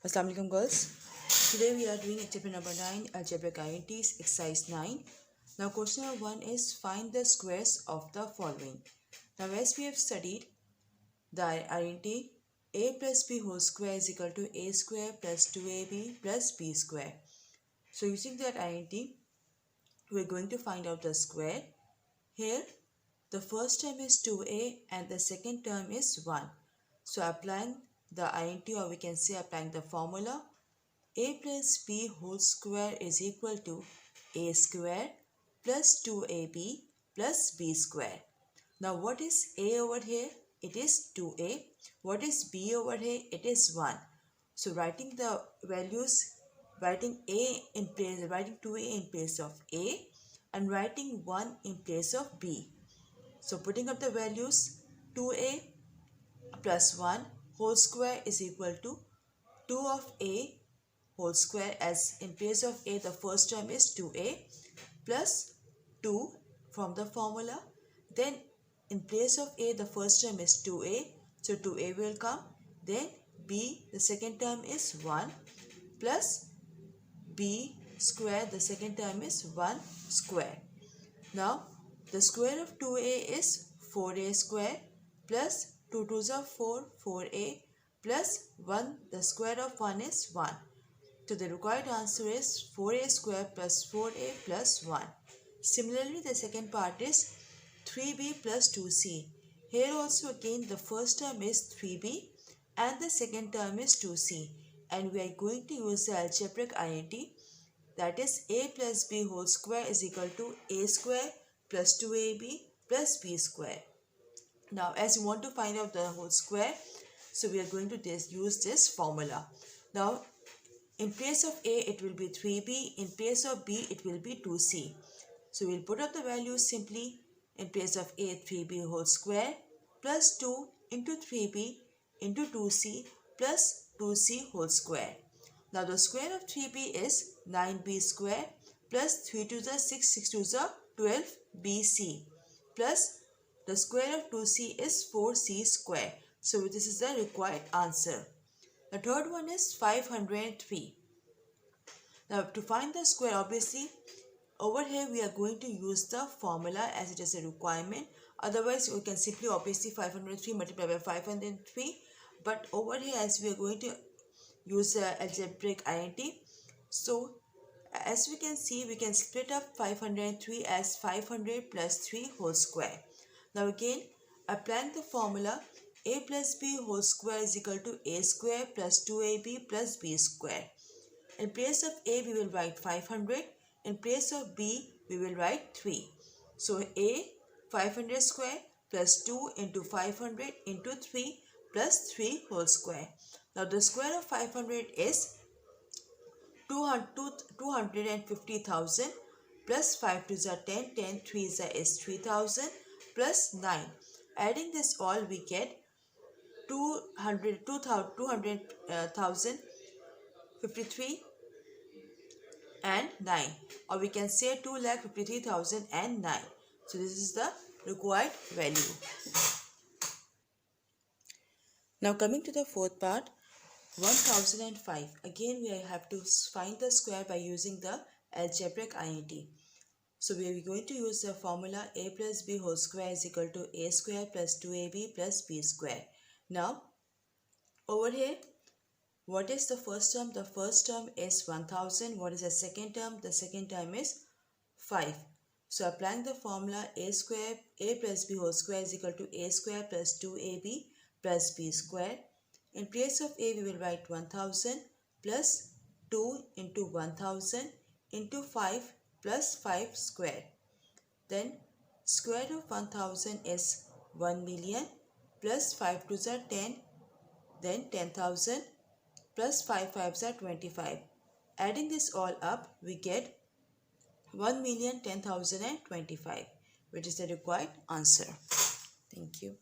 Assalamu alaikum girls. Today we are doing chapter number 9, algebraic identities, exercise 9. Now question number 1 is find the squares of the following. Now as we have studied the identity a plus b whole square is equal to a square plus 2ab plus b square. So using that identity we are going to find out the square. Here the first term is 2a and the second term is 1. So applying the identity, or we can say applying the formula, a plus b whole square is equal to a square plus 2ab plus b square. Now what is a over here? It is 2a. What is b over here? It is 1. So writing the values, writing 2a in place of a and writing 1 in place of b. So putting up the values, 2a plus 1 whole square is equal to 2 of a whole square, as in place of a the first term is 2a plus 2 from the formula. Then in place of a the first term is 2a, so 2a will come. Then b the second term is 1 plus b square the second term is 1 square. Now the square of 2a is 4a square plus 2 2s are 4, 4a plus 1, the square of 1 is 1. So the required answer is 4a square plus 4a plus 1. Similarly, the second part is 3b plus 2c. Here also again the first term is 3b and the second term is 2c. And we are going to use the algebraic identity, that is a plus b whole square is equal to a square plus 2ab plus b square. Now as we want to find out the whole square, so we are going to use this formula. Now in place of a it will be 3b, in place of b it will be 2c. So we will put up the values simply. In place of a, 3b whole square plus 2 into 3b into 2c plus 2c whole square. Now the square of 3b is 9b square plus 3 2s are 6, 6 2s are 12bc plus the square of 2c is 4c square. So this is the required answer. The third one is 503. Now to find the square, obviously over here we are going to use the formula as it is a requirement. Otherwise we can simply obviously 503 multiplied by 503. But over here as we are going to use the algebraic identity, so as we can see we can split up 503 as 500 plus 3 whole square. Now again applying the formula, a plus b whole square is equal to a square plus 2ab plus b square. In place of a we will write 500, in place of b we will write 3. So a 500 square plus 2 into 500 into 3 plus 3 whole square. Now the square of 500 is 250,000 plus 5 2s are 10, 10 3s is 3,000 plus 9. Adding this all we get 200,053 and 9, or we can say 2,53,009. So this is the required value. Now coming to the fourth part, 1005. Again we have to find the square by using the algebraic identity. So we are going to use the formula a plus b whole square is equal to a square plus 2ab plus b square. Now over here, what is the first term? The first term is 1000. What is the second term? The second term is 5. So applying the formula a plus b whole square is equal to a square plus 2ab plus b square. In place of a we will write 1000 plus 2 into 1000 into 5 plus 5 square. Then square root of 1000 is 1 million plus 5 2s are 10, then 10,000 plus 5 5s are 25. Adding this all up we get 1,010,025, which is the required answer. Thank you.